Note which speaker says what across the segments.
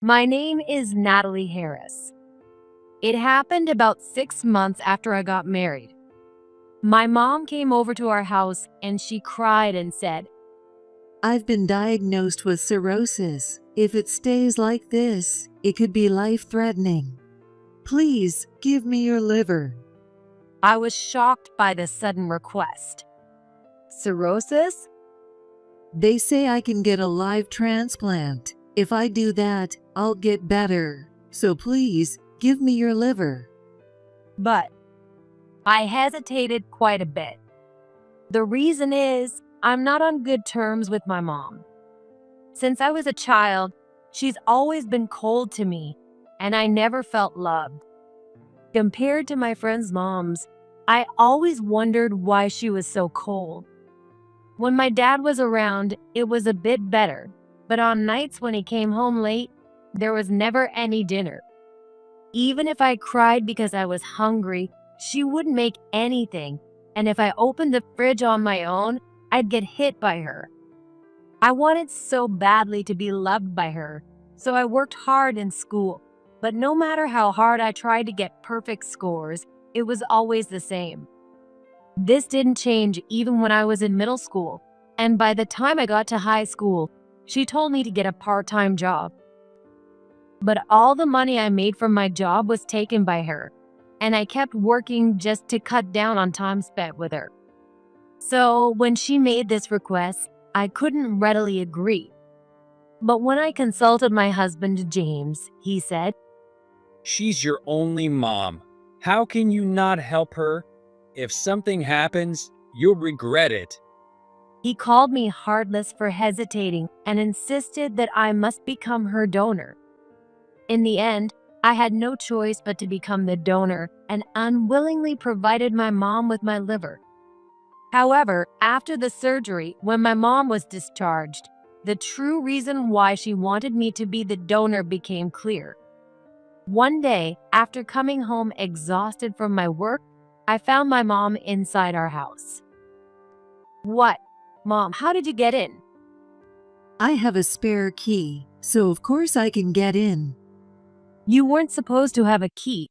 Speaker 1: My name is Natalie Harris. It happened about 6 months after I got married. My mom came over to our house and she cried and said,
Speaker 2: I've been diagnosed with cirrhosis. If it stays like this, it could be life-threatening. Please give me your liver.
Speaker 1: I was shocked by this sudden request. Cirrhosis?
Speaker 2: They say I can get a live transplant. If I do that, I'll get better. So please, give me your liver.
Speaker 1: But I hesitated quite a bit. The reason is I'm not on good terms with my mom. Since I was a child, she's always been cold to me, and I never felt loved. Compared to my friends' moms, I always wondered why she was so cold. When my dad was around, it was a bit better, but on nights when he came home late, there was never any dinner. Even if I cried because I was hungry, she wouldn't make anything, and if I opened the fridge on my own, I'd get hit by her. I wanted so badly to be loved by her, so I worked hard in school, but no matter how hard I tried to get perfect scores, it was always the same. This didn't change even when I was in middle school, and by the time I got to high school, she told me to get a part-time job. But all the money I made from my job was taken by her, and I kept working just to cut down on time spent with her. So when she made this request, I couldn't readily agree. But when I consulted my husband, James, he said,
Speaker 3: She's your only mom. How can you not help her? If something happens, you'll regret it.
Speaker 1: He called me heartless for hesitating and insisted that I must become her donor. In the end, I had no choice but to become the donor and unwillingly provided my mom with my liver. However, after the surgery, when my mom was discharged, the true reason why she wanted me to be the donor became clear. One day, after coming home exhausted from my work, I found my mom inside our house. What? Mom, how did you get in?
Speaker 2: I have a spare key, so of course I can get in.
Speaker 1: You weren't supposed to have a key.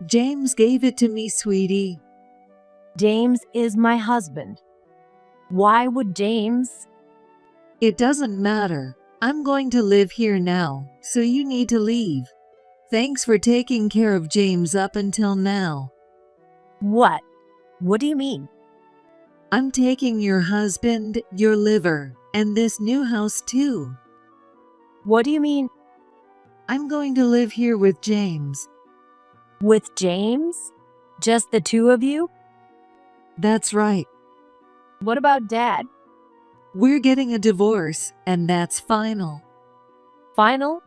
Speaker 2: James gave it to me, sweetie.
Speaker 1: James is my husband. Why would James?
Speaker 2: It doesn't matter. I'm going to live here now, so you need to leave. Thanks for taking care of James up until now.
Speaker 1: What? What do you mean?
Speaker 2: I'm taking your husband, your liver, and this new house too.
Speaker 1: What do you mean?
Speaker 2: I'm going to live here with James.
Speaker 1: With James? Just the two of you?
Speaker 2: That's right.
Speaker 1: What about Dad?
Speaker 2: We're getting a divorce, and that's final.
Speaker 1: Final?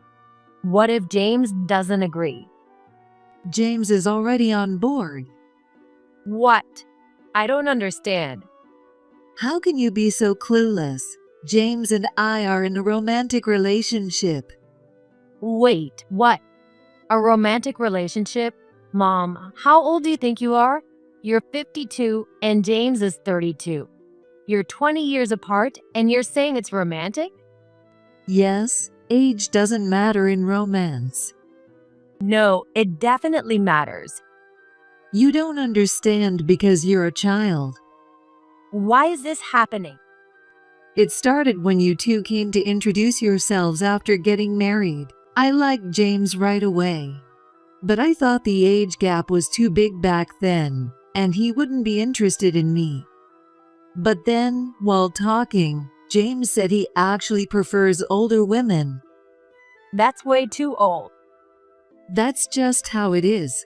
Speaker 1: What if James doesn't agree?
Speaker 2: James is already on board.
Speaker 1: What? I don't understand.
Speaker 2: How can you be so clueless? James and I are in a romantic relationship.
Speaker 1: Wait, what? A romantic relationship? Mom, how old do you think you are? You're 52 and James is 32. You're 20 years apart and you're saying it's romantic?
Speaker 2: Yes, age doesn't matter in romance.
Speaker 1: No, it definitely matters.
Speaker 2: You don't understand because you're a child.
Speaker 1: Why is this happening?
Speaker 2: It started when you two came to introduce yourselves after getting married. I liked James right away. But I thought the age gap was too big back then, and he wouldn't be interested in me. But then, while talking, James said he actually prefers older women.
Speaker 1: That's way too old.
Speaker 2: That's just how it is.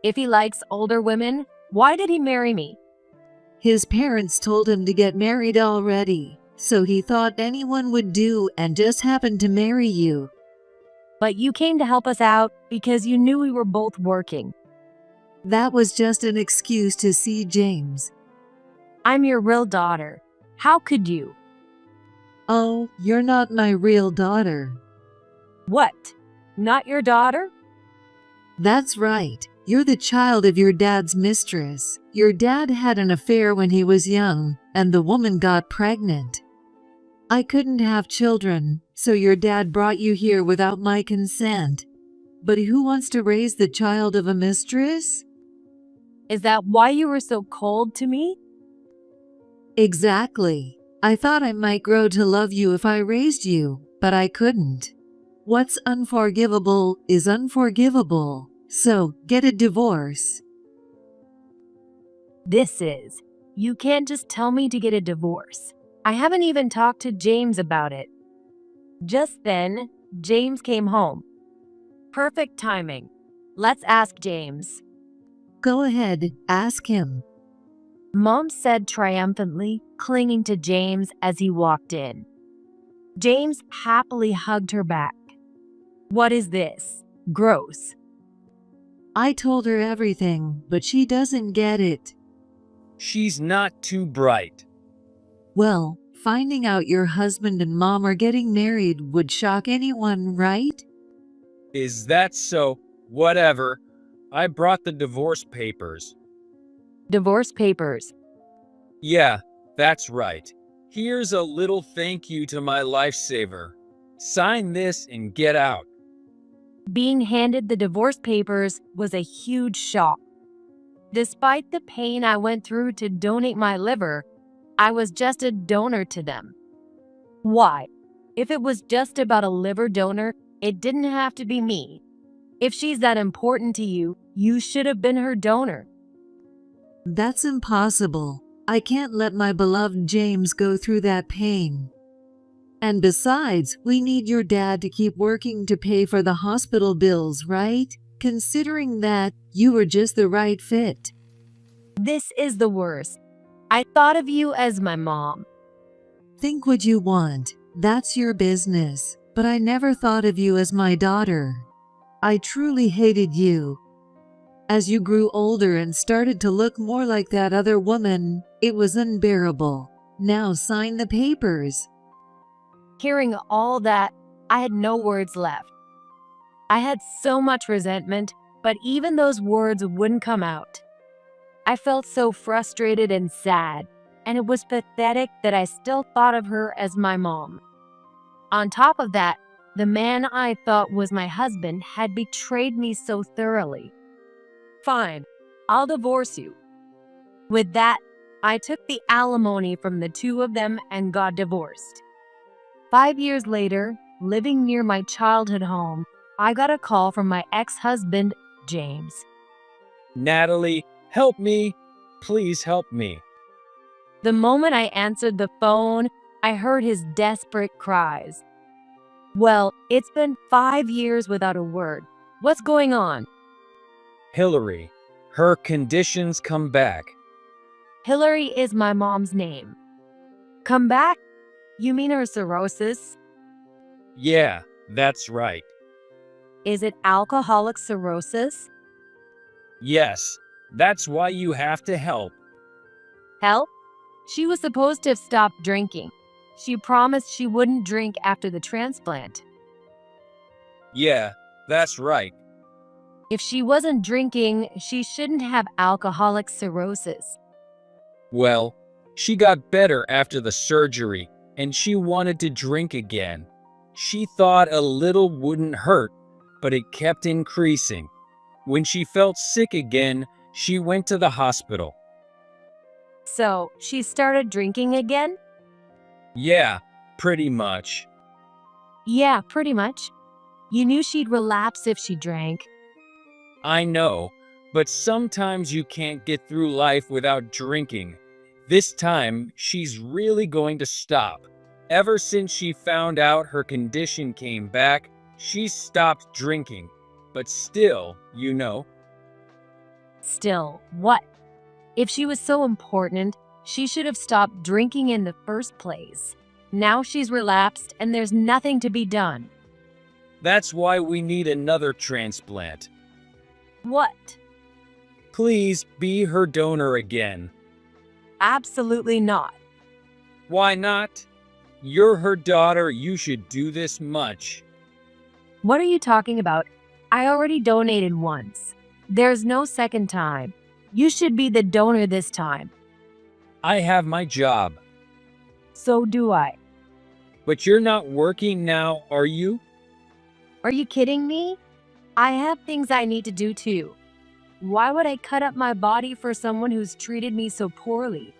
Speaker 1: If he likes older women, why did he marry me?
Speaker 2: His parents told him to get married already, so he thought anyone would do and just happened to marry you.
Speaker 1: But you came to help us out because you knew we were both working.
Speaker 2: That was just an excuse to see James.
Speaker 1: I'm your real daughter. How could you?
Speaker 2: Oh, you're not my real daughter.
Speaker 1: What? Not your daughter?
Speaker 2: That's right. You're the child of your dad's mistress. Your dad had an affair when he was young, and the woman got pregnant. I couldn't have children, So your dad brought you here without my consent. But who wants to raise the child of a mistress?
Speaker 1: Is that why you were so cold to me?
Speaker 2: Exactly. I thought I might grow to love you if I raised you, but I couldn't. What's unforgivable is unforgivable. So, get a divorce.
Speaker 1: You can't just tell me to get a divorce. I haven't even talked to James about it. Just then, James came home. Perfect timing. Let's ask James.
Speaker 2: Go ahead, ask him.
Speaker 1: Mom said triumphantly, clinging to James as he walked in. James happily hugged her back. What is this? Gross.
Speaker 2: I told her everything, but she doesn't get it.
Speaker 3: She's not too bright.
Speaker 2: Well, finding out your husband and mom are getting married would shock anyone, right?
Speaker 3: Is that so? Whatever. I brought the divorce papers.
Speaker 1: Divorce papers.
Speaker 3: Yeah, that's right. Here's a little thank you to my lifesaver. Sign this and get out.
Speaker 1: Being handed the divorce papers was a huge shock. Despite the pain I went through to donate my liver, I was just a donor to them. Why? If it was just about a liver donor, it didn't have to be me. If she's that important to you, you should have been her donor.
Speaker 2: That's impossible. I can't let my beloved James go through that pain. And besides, we need your dad to keep working to pay for the hospital bills, right? Considering that, you were just the right fit.
Speaker 1: This is the worst. I thought of you as my mom.
Speaker 2: Think what you want. That's your business. But I never thought of you as my daughter. I truly hated you. As you grew older and started to look more like that other woman, it was unbearable. Now sign the papers.
Speaker 1: Hearing all that, I had no words left. I had so much resentment, but even those words wouldn't come out. I felt so frustrated and sad, and it was pathetic that I still thought of her as my mom. On top of that, the man I thought was my husband had betrayed me so thoroughly. Fine, I'll divorce you. With that, I took the alimony from the two of them and got divorced. 5 years later, living near my childhood home, I got a call from my ex-husband, James.
Speaker 3: Natalie, help me. Please help me.
Speaker 1: The moment I answered the phone, I heard his desperate cries. Well, it's been 5 years without a word. What's going on?
Speaker 3: Hillary, her conditions come back.
Speaker 1: Hillary is my mom's name. Come back? You mean her cirrhosis?
Speaker 3: Yeah, that's right.
Speaker 1: Is it alcoholic cirrhosis?
Speaker 3: Yes, that's why you have to help.
Speaker 1: Help? She was supposed to have stopped drinking. She promised she wouldn't drink after the transplant.
Speaker 3: Yeah, that's right.
Speaker 1: If she wasn't drinking, she shouldn't have alcoholic cirrhosis.
Speaker 3: Well, she got better after the surgery, and she wanted to drink again. She thought a little wouldn't hurt, but it kept increasing. When she felt sick again, she went to the hospital.
Speaker 1: So, she started drinking again?
Speaker 3: Yeah, pretty much.
Speaker 1: Yeah, pretty much. You knew she'd relapse if she drank.
Speaker 3: I know, but sometimes you can't get through life without drinking. This time, she's really going to stop. Ever since she found out her condition came back, she's stopped drinking. But still, you know.
Speaker 1: Still, what? If she was so important, she should have stopped drinking in the first place. Now she's relapsed and there's nothing to be done.
Speaker 3: That's why we need another transplant.
Speaker 1: What?
Speaker 3: Please be her donor again.
Speaker 1: Absolutely not.
Speaker 3: Why not? You're her daughter, you should do this much.
Speaker 1: What are you talking about? I already donated once. There's no second time. You should be the donor this time.
Speaker 3: I have my job.
Speaker 1: So do I.
Speaker 3: But you're not working now, are you?
Speaker 1: Are you kidding me? I have things I need to do too. Why would I cut up my body for someone who's treated me so poorly?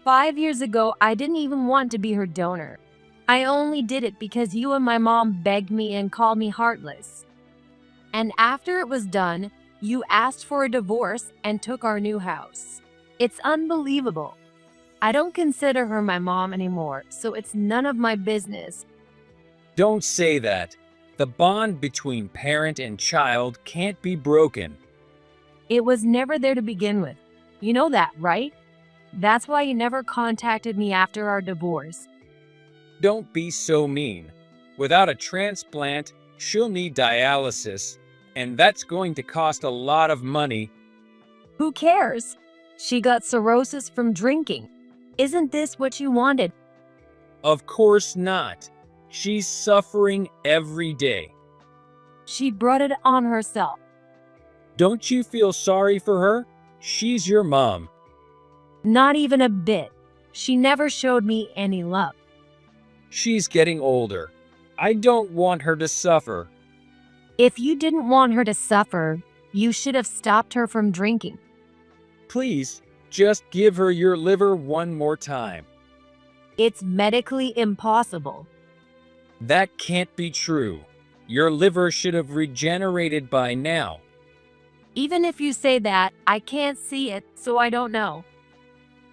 Speaker 1: 5 years ago, I didn't even want to be her donor. I only did it because you and my mom begged me and called me heartless. And after it was done, you asked for a divorce and took our new house. It's unbelievable. I don't consider her my mom anymore, so it's none of my business.
Speaker 3: Don't say that. The bond between parent and child can't be broken.
Speaker 1: It was never there to begin with. You know that, right? That's why you never contacted me after our divorce.
Speaker 3: Don't be so mean. Without a transplant, she'll need dialysis, and that's going to cost a lot of money.
Speaker 1: Who cares? She got cirrhosis from drinking. Isn't this what you wanted?
Speaker 3: Of course not. She's suffering every day.
Speaker 1: She brought it on herself.
Speaker 3: Don't you feel sorry for her? She's your mom.
Speaker 1: Not even a bit. She never showed me any love.
Speaker 3: She's getting older. I don't want her to suffer.
Speaker 1: If you didn't want her to suffer, you should have stopped her from drinking.
Speaker 3: Please, just give her your liver one more time.
Speaker 1: It's medically impossible.
Speaker 3: That can't be true. Your liver should have regenerated by now.
Speaker 1: Even if you say that, I can't see it, so I don't know.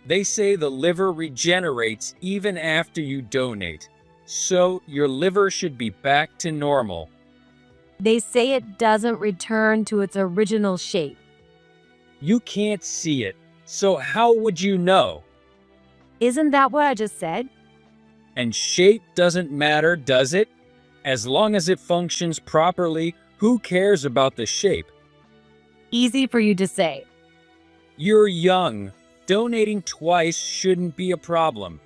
Speaker 3: They say the liver regenerates even after you donate, so your liver should be back to normal.
Speaker 1: They say it doesn't return to its original shape.
Speaker 3: You can't see it, so how would you know?
Speaker 1: Isn't that what I just said?
Speaker 3: And shape doesn't matter, does it? As long as it functions properly, who cares about the shape?
Speaker 1: Easy for you to say.
Speaker 3: You're young. Donating twice shouldn't be a problem.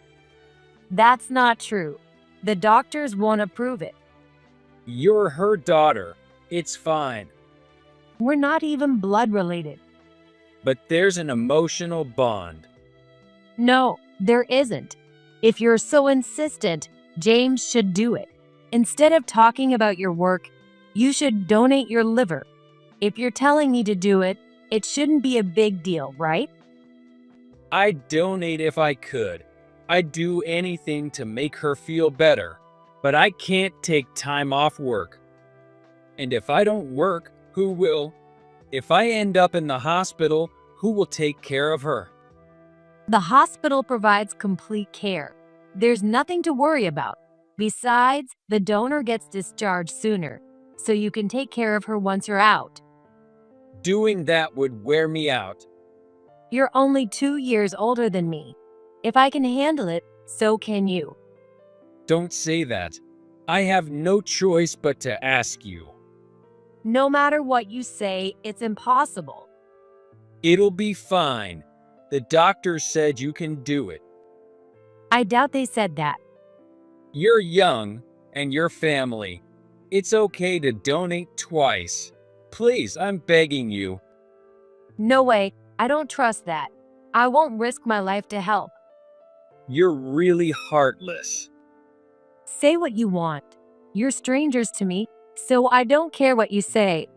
Speaker 1: That's not true. The doctors won't approve it.
Speaker 3: You're her daughter. It's fine.
Speaker 1: We're not even blood related.
Speaker 3: But there's an emotional bond.
Speaker 1: No, there isn't. If you're so insistent, James should do it. Instead of talking about your work, you should donate your liver. If you're telling me to do it, it shouldn't be a big deal, right?
Speaker 3: I'd donate if I could. I'd do anything to make her feel better. But I can't take time off work. And if I don't work, who will? If I end up in the hospital, who will take care of her?
Speaker 1: The hospital provides complete care. There's nothing to worry about. Besides, the donor gets discharged sooner, so you can take care of her once you're out.
Speaker 3: Doing that would wear me out.
Speaker 1: You're only 2 years older than me. If I can handle it, so can you.
Speaker 3: Don't say that. I have no choice but to ask you.
Speaker 1: No matter what you say, it's impossible.
Speaker 3: It'll be fine. The doctor said you can do it.
Speaker 1: I doubt they said that.
Speaker 3: You're young, and your family. It's okay to donate twice. Please, I'm begging you.
Speaker 1: No way, I don't trust that. I won't risk my life to help.
Speaker 3: You're really heartless.
Speaker 1: Say what you want. You're strangers to me, so I don't care what you say.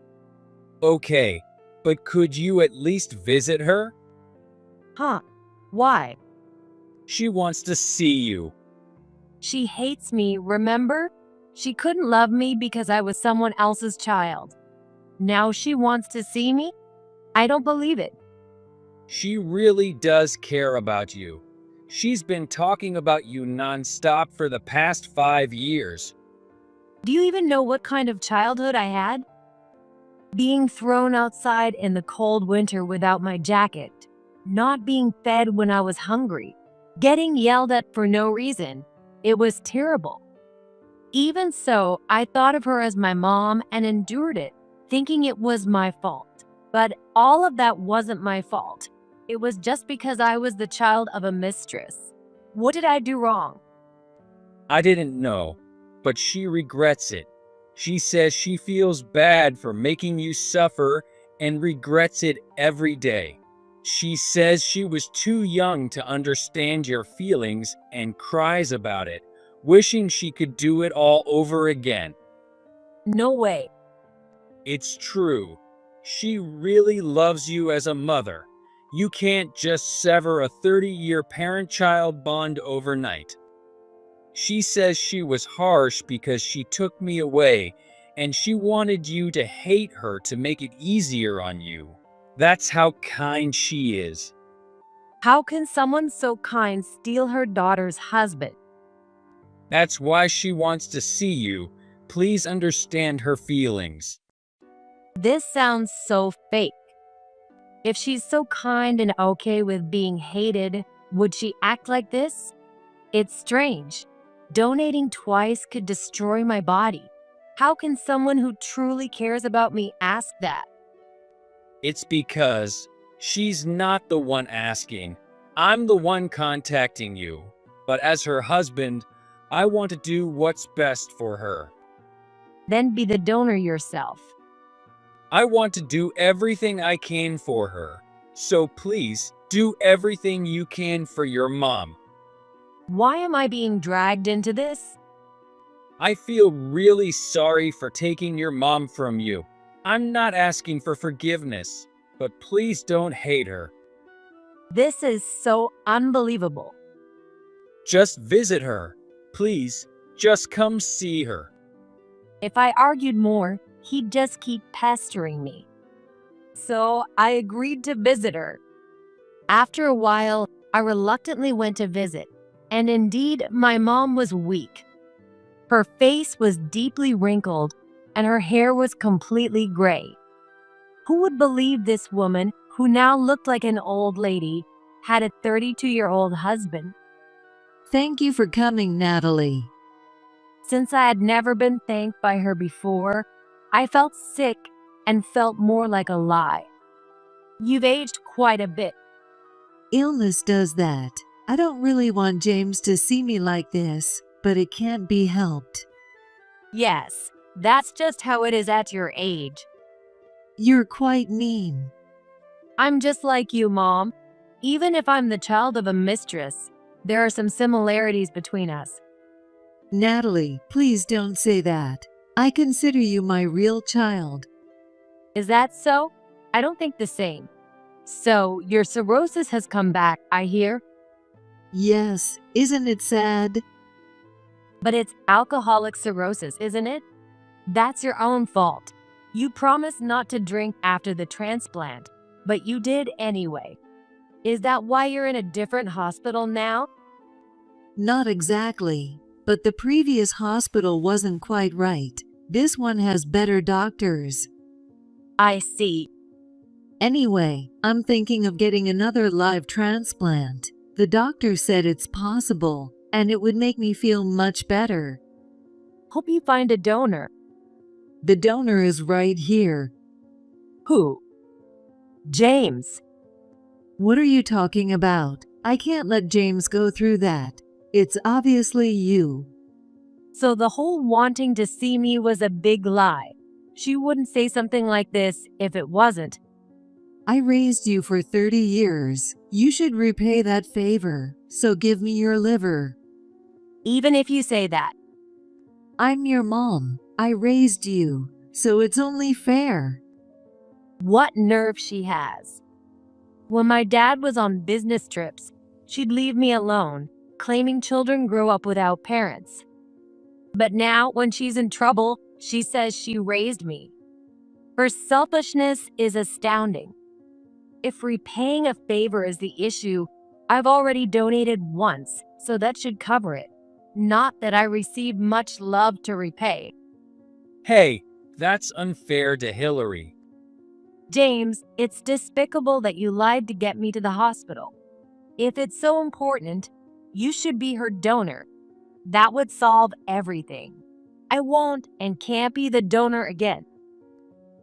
Speaker 3: Okay, but could you at least visit her?
Speaker 1: Huh? Why?
Speaker 3: She wants to see you.
Speaker 1: She hates me, remember? She couldn't love me because I was someone else's child. Now she wants to see me? I don't believe it.
Speaker 3: She really does care about you. She's been talking about you nonstop for the past 5 years.
Speaker 1: Do you even know what kind of childhood I had? Being thrown outside in the cold winter without my jacket, not being fed when I was hungry, getting yelled at for no reason. It was terrible. Even so, I thought of her as my mom and endured it, thinking it was my fault. But all of that wasn't my fault. It was just because I was the child of a mistress. What did I do wrong?
Speaker 3: I didn't know, but she regrets it. She says she feels bad for making you suffer and regrets it every day. She says she was too young to understand your feelings and cries about it, wishing she could do it all over again.
Speaker 1: No way.
Speaker 3: It's true. She really loves you as a mother. You can't just sever a 30-year parent-child bond overnight. She says she was harsh because she took me away, and she wanted you to hate her to make it easier on you. That's how kind she is.
Speaker 1: How can someone so kind steal her daughter's husband?
Speaker 3: That's why she wants to see you. Please understand her feelings.
Speaker 1: This sounds so fake. If she's so kind and okay with being hated, would she act like this? It's strange. Donating twice could destroy my body. How can someone who truly cares about me ask that?
Speaker 3: It's because she's not the one asking. I'm the one contacting you. But as her husband, I want to do what's best for her.
Speaker 1: Then be the donor yourself.
Speaker 3: I want to do everything I can for her. So please, do everything you can for your mom.
Speaker 1: Why am I being dragged into this?
Speaker 3: I feel really sorry for taking your mom from you. I'm not asking for forgiveness, but please don't hate her.
Speaker 1: This is so unbelievable.
Speaker 3: Just visit her. Please, just come see her.
Speaker 1: If I argued more, he'd just keep pestering me. So I agreed to visit her. After a while, I reluctantly went to visit, and indeed, my mom was weak. Her face was deeply wrinkled, and her hair was completely gray. Who would believe this woman, who now looked like an old lady, had a 32-year-old husband?
Speaker 2: Thank you for coming, Natalie.
Speaker 1: Since I had never been thanked by her before, I felt sick and felt more like a lie. You've aged quite a bit.
Speaker 2: Illness does that. I don't really want James to see me like this, but it can't be helped.
Speaker 1: Yes, that's just how it is at your age.
Speaker 2: You're quite mean.
Speaker 1: I'm just like you, Mom. Even if I'm the child of a mistress, there are some similarities between us.
Speaker 2: Natalie, please don't say that. I consider you my real child.
Speaker 1: Is that so? I don't think the same. So, your cirrhosis has come back, I hear?
Speaker 2: Yes, isn't it sad?
Speaker 1: But it's alcoholic cirrhosis, isn't it? That's your own fault. You promised not to drink after the transplant, but you did anyway. Is that why you're in a different hospital now?
Speaker 2: Not exactly, but the previous hospital wasn't quite right. This one has better doctors.
Speaker 1: I see.
Speaker 2: Anyway, I'm thinking of getting another live transplant. The doctor said it's possible, and it would make me feel much better.
Speaker 1: Hope you find a donor.
Speaker 2: The donor is right here.
Speaker 1: Who? James.
Speaker 2: What are you talking about? I can't let James go through that. It's obviously you.
Speaker 1: So the whole wanting to see me was a big lie. She wouldn't say something like this if it wasn't.
Speaker 2: I raised you for 30 years. You should repay that favor, so give me your liver.
Speaker 1: Even if you say that.
Speaker 2: I'm your mom. I raised you, so it's only fair.
Speaker 1: What nerve she has. When my dad was on business trips, she'd leave me alone, claiming children grow up without parents. But now, when she's in trouble, she says she raised me. Her selfishness is astounding. If repaying a favor is the issue, I've already donated once, so that should cover it. Not that I received much love to repay.
Speaker 3: Hey, that's unfair to Hillary.
Speaker 1: James, it's despicable that you lied to get me to the hospital. If it's so important, you should be her donor. That would solve everything. I won't and can't be the donor again.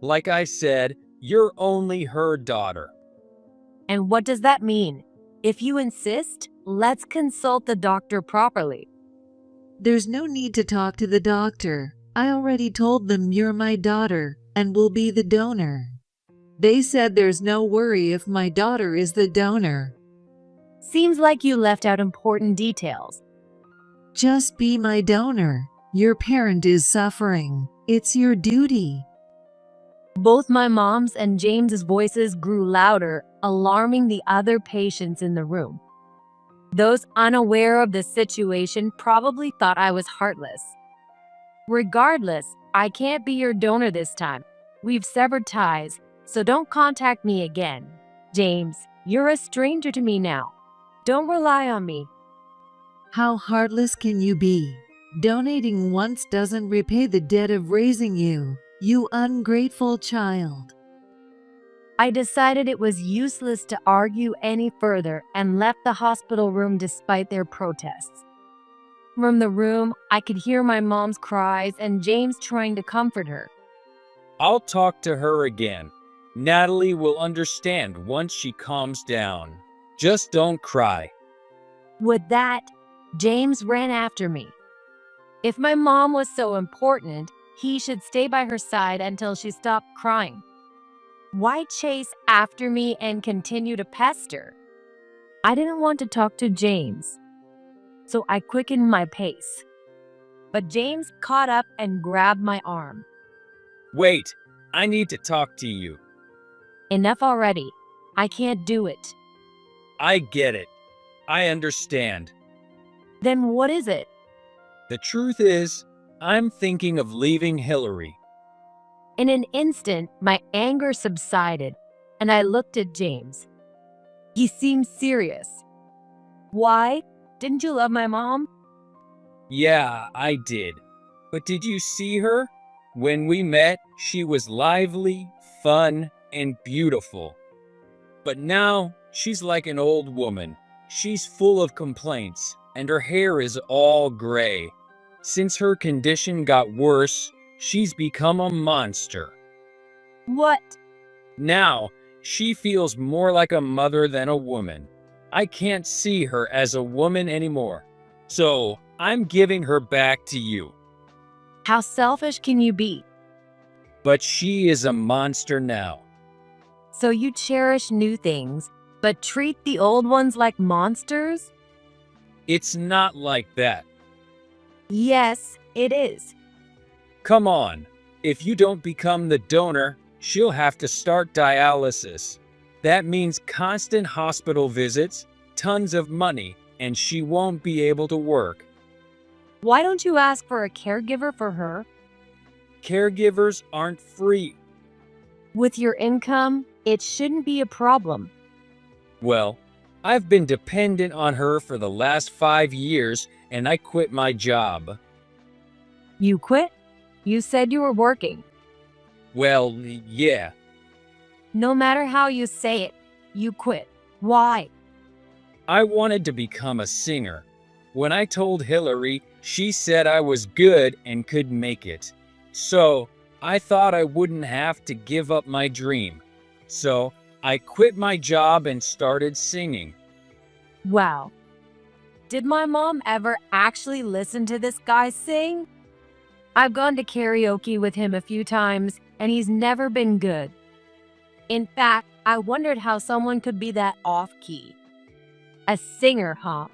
Speaker 3: Like I said, you're only her daughter.
Speaker 1: And what does that mean? If you insist, let's consult the doctor properly.
Speaker 2: There's no need to talk to the doctor. I already told them you're my daughter and will be the donor. They said there's no worry if my daughter is the donor.
Speaker 1: Seems like you left out important details.
Speaker 2: Just be my donor. Your parent is suffering. It's your duty.
Speaker 1: Both my mom's and James's voices grew louder, alarming the other patients in the room. Those unaware of the situation probably thought I was heartless. Regardless, I can't be your donor this time. We've severed ties, so don't contact me again. James, you're a stranger to me now. Don't rely on me.
Speaker 2: How heartless can you be? Donating once doesn't repay the debt of raising you, you ungrateful child.
Speaker 1: I decided it was useless to argue any further and left the hospital room despite their protests. From the room, I could hear my mom's cries and James trying to comfort her.
Speaker 3: I'll talk to her again. Natalie will understand once she calms down. Just don't cry.
Speaker 1: With that, James ran after me. If my mom was so important, he should stay by her side until she stopped crying. Why chase after me and continue to pester? I didn't want to talk to James, so I quickened my pace. But James caught up and grabbed my arm.
Speaker 3: Wait, I need to talk to you.
Speaker 1: Enough already. I can't do it.
Speaker 3: I get it. I understand.
Speaker 1: Then what is it?
Speaker 3: The truth is, I'm thinking of leaving Hillary.
Speaker 1: In an instant, my anger subsided, and I looked at James. He seemed serious. Why? Didn't you love my mom?
Speaker 3: Yeah, I did. But did you see her? When we met, she was lively, fun, and beautiful. But now, she's like an old woman. She's full of complaints, and her hair is all gray. Since her condition got worse, she's become a monster.
Speaker 1: What?
Speaker 3: Now, she feels more like a mother than a woman. I can't see her as a woman anymore. So, I'm giving her back to you.
Speaker 1: How selfish can you be?
Speaker 3: But she is a monster now.
Speaker 1: So you cherish new things, but treat the old ones like monsters?
Speaker 3: It's not like that.
Speaker 1: Yes, it is.
Speaker 3: Come on. If you don't become the donor, she'll have to start dialysis. That means constant hospital visits, tons of money, and she won't be able to work.
Speaker 1: Why don't you ask for a caregiver for her?
Speaker 3: Caregivers aren't free.
Speaker 1: With your income, it shouldn't be a problem.
Speaker 3: Well, I've been dependent on her for the last 5 years, and I quit my job.
Speaker 1: You quit? You said you were working.
Speaker 3: Well, yeah.
Speaker 1: No matter how you say it, you quit. Why?
Speaker 3: I wanted to become a singer. When I told Hillary, she said I was good and could make it. So, I thought I wouldn't have to give up my dream. So, I quit my job and started singing.
Speaker 1: Wow. Did my mom ever actually listen to this guy sing? I've gone to karaoke with him a few times, and he's never been good. In fact, I wondered how someone could be that off-key. A singer, huh?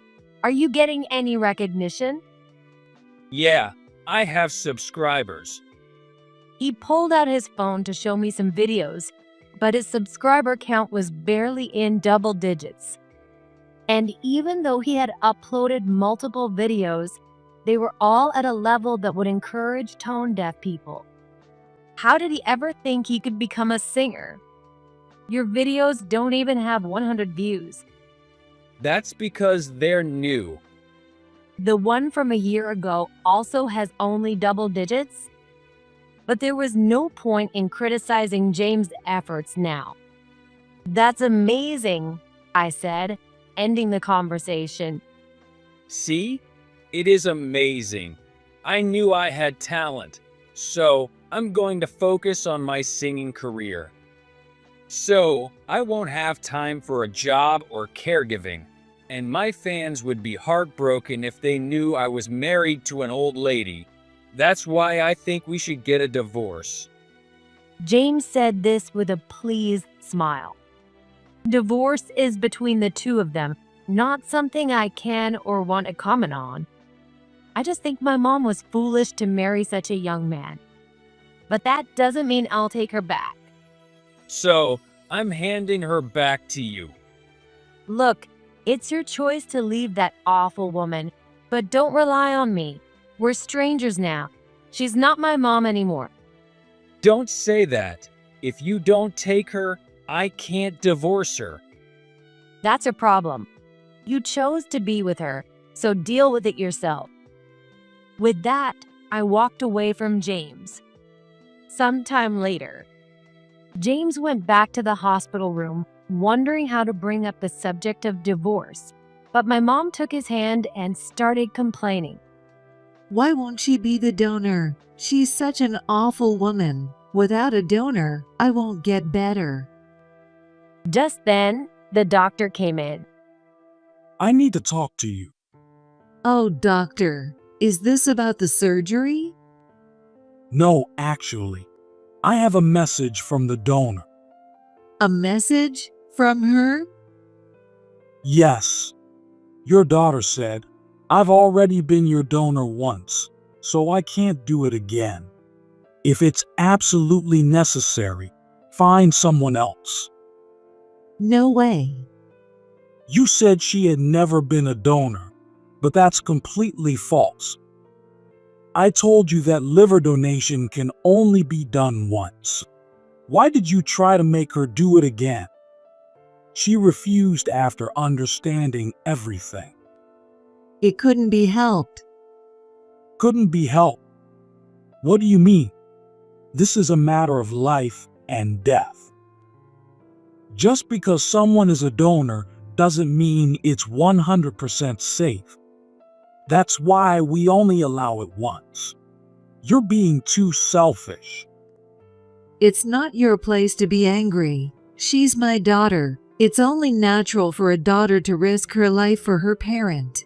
Speaker 1: Are you getting any recognition?
Speaker 3: Yeah, I have subscribers.
Speaker 1: He pulled out his phone to show me some videos, but his subscriber count was barely in double digits. And even though he had uploaded multiple videos, they were all at a level that would encourage tone-deaf people. How did he ever think he could become a singer? Your videos don't even have 100 views.
Speaker 3: That's because they're new.
Speaker 1: The one from a year ago also has only double digits? But there was no point in criticizing James' efforts now. That's amazing, I said, ending the conversation.
Speaker 3: See? It is amazing. I knew I had talent, so I'm going to focus on my singing career. So, I won't have time for a job or caregiving, and my fans would be heartbroken if they knew I was married to an old lady. That's why I think we should get a divorce.
Speaker 1: James said this with a pleased smile. Divorce is between the two of them, not something I can or want to comment on. I just think my mom was foolish to marry such a young man. But that doesn't mean I'll take her back.
Speaker 3: So, I'm handing her back to you.
Speaker 1: Look, it's your choice to leave that awful woman, but don't rely on me. We're strangers now. She's not my mom anymore.
Speaker 3: Don't say that. If you don't take her, I can't divorce her.
Speaker 1: That's a problem. You chose to be with her, so deal with it yourself. With that, I walked away from James. Sometime later, James went back to the hospital room, wondering how to bring up the subject of divorce. But my mom took his hand and started complaining.
Speaker 2: Why won't she be the donor? She's such an awful woman. Without a donor, I won't get better.
Speaker 1: Just then, the doctor came in.
Speaker 4: I need to talk to you.
Speaker 2: Oh, doctor, is this about the surgery?
Speaker 4: No, actually, I have a message from the donor.
Speaker 2: A message from her?
Speaker 4: Yes. Your daughter said, I've already been your donor once, so I can't do it again. If it's absolutely necessary, find someone else.
Speaker 2: No way.
Speaker 4: You said she had never been a donor, but that's completely false. I told you that liver donation can only be done once. Why did you try to make her do it again? She refused after understanding everything.
Speaker 2: It couldn't be helped.
Speaker 4: Couldn't be helped. What do you mean? This is a matter of life and death. Just because someone is a donor doesn't mean it's 100% safe. That's why we only allow it once. You're being too selfish.
Speaker 2: It's not your place to be angry. She's my daughter. It's only natural for a daughter to risk her life for her parent.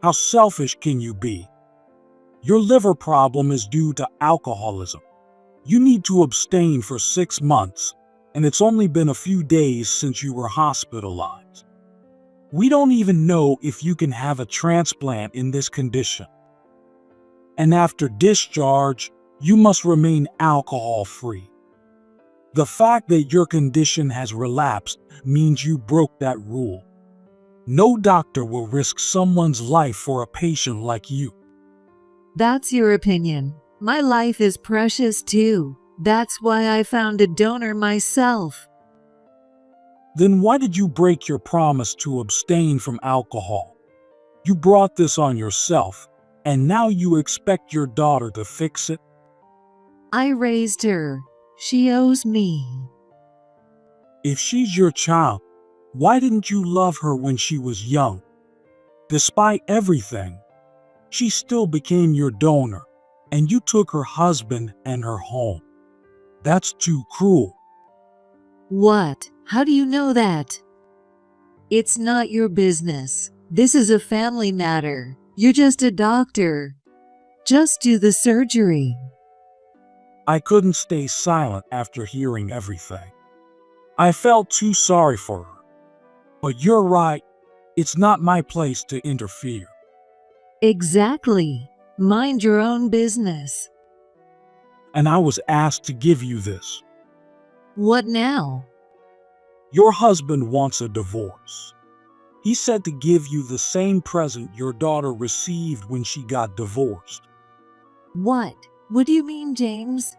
Speaker 4: How selfish can you be? Your liver problem is due to alcoholism. You need to abstain for 6 months, and it's only been a few days since you were hospitalized. We don't even know if you can have a transplant in this condition. And after discharge, you must remain alcohol-free. The fact that your condition has relapsed means you broke that rule. No doctor will risk someone's life for a patient like you.
Speaker 2: That's your opinion. My life is precious too. That's why I found a donor myself.
Speaker 4: Then why did you break your promise to abstain from alcohol? You brought this on yourself, and now you expect your daughter to fix it?
Speaker 2: I raised her. She owes me.
Speaker 4: If she's your child, why didn't you love her when she was young? Despite everything, she still became your donor, and you took her husband and her home. That's too cruel.
Speaker 2: What? How do you know that? It's not your business. This is a family matter. You're just a doctor. Just do the surgery.
Speaker 4: I couldn't stay silent after hearing everything. I felt too sorry for her. But you're right, it's not my place to interfere.
Speaker 2: Exactly. Mind your own business.
Speaker 4: And I was asked to give you this.
Speaker 2: What now?
Speaker 4: Your husband wants a divorce. He said to give you the same present your daughter received when she got divorced.
Speaker 2: What? What do you mean, James?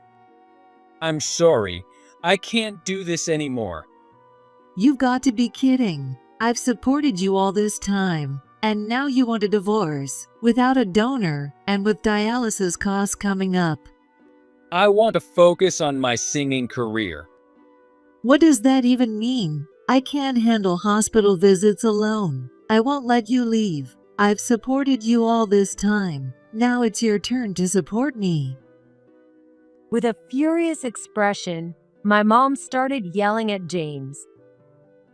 Speaker 3: I'm sorry. I can't do this anymore.
Speaker 2: You've got to be kidding. I've supported you all this time, and now you want a divorce without a donor and with dialysis costs coming up.
Speaker 3: I want to focus on my singing career.
Speaker 2: What does that even mean? I can't handle hospital visits alone. I won't let you leave. I've supported you all this time. Now it's your turn to support me.
Speaker 1: With a furious expression, my mom started yelling at James.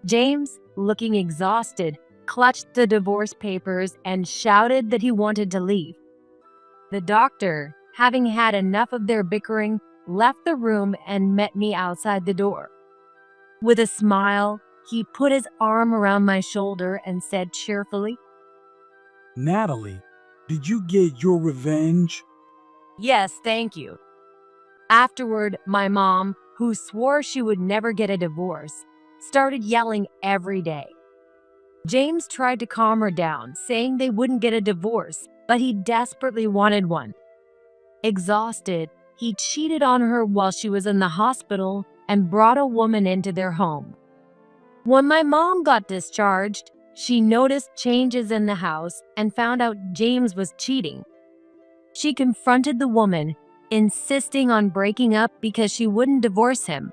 Speaker 1: James, looking exhausted, clutched the divorce papers and shouted that he wanted to leave. The doctor, having had enough of their bickering, left the room and met me outside the door. With a smile, he put his arm around my shoulder and said cheerfully,
Speaker 4: Natalie, Did you get your revenge?
Speaker 1: Yes, thank you. Afterward, my mom, who swore she would never get a divorce, started yelling every day. James tried to calm her down, saying they wouldn't get a divorce, but he desperately wanted one. Exhausted, he cheated on her while she was in the hospital and brought a woman into their home. When my mom got discharged, she noticed changes in the house and found out James was cheating. She confronted the woman, insisting on breaking up because she wouldn't divorce him.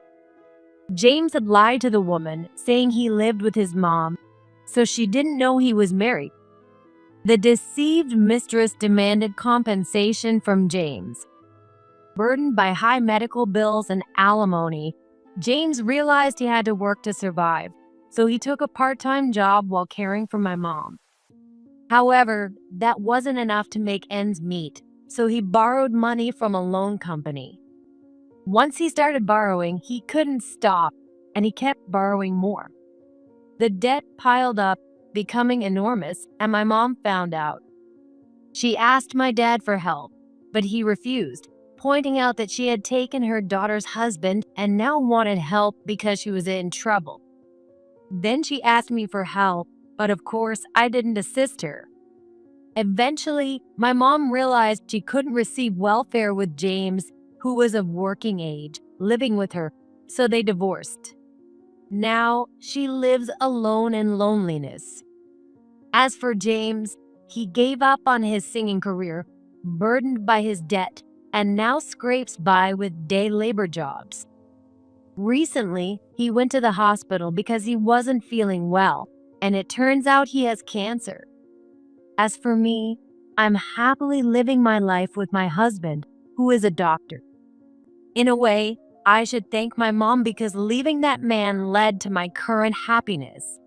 Speaker 1: James had lied to the woman, saying he lived with his mom, so she didn't know he was married. The deceived mistress demanded compensation from James. Burdened by high medical bills and alimony, James realized he had to work to survive, so he took a part-time job while caring for my mom. However, that wasn't enough to make ends meet, so he borrowed money from a loan company. Once he started borrowing, he couldn't stop, and he kept borrowing more. The debt piled up, becoming enormous, and my mom found out. She asked my dad for help, but he refused, pointing out that she had taken her daughter's husband and now wanted help because she was in trouble. Then she asked me for help, but of course I didn't assist her. Eventually, my mom realized she couldn't receive welfare with James, who was of working age, living with her, so they divorced. Now, she lives alone in loneliness. As for James, he gave up on his singing career, burdened by his debt, and now scrapes by with day labor jobs. Recently, he went to the hospital because he wasn't feeling well, and it turns out he has cancer. As for me, I'm happily living my life with my husband, who is a doctor. In a way, I should thank my mom because leaving that man led to my current happiness.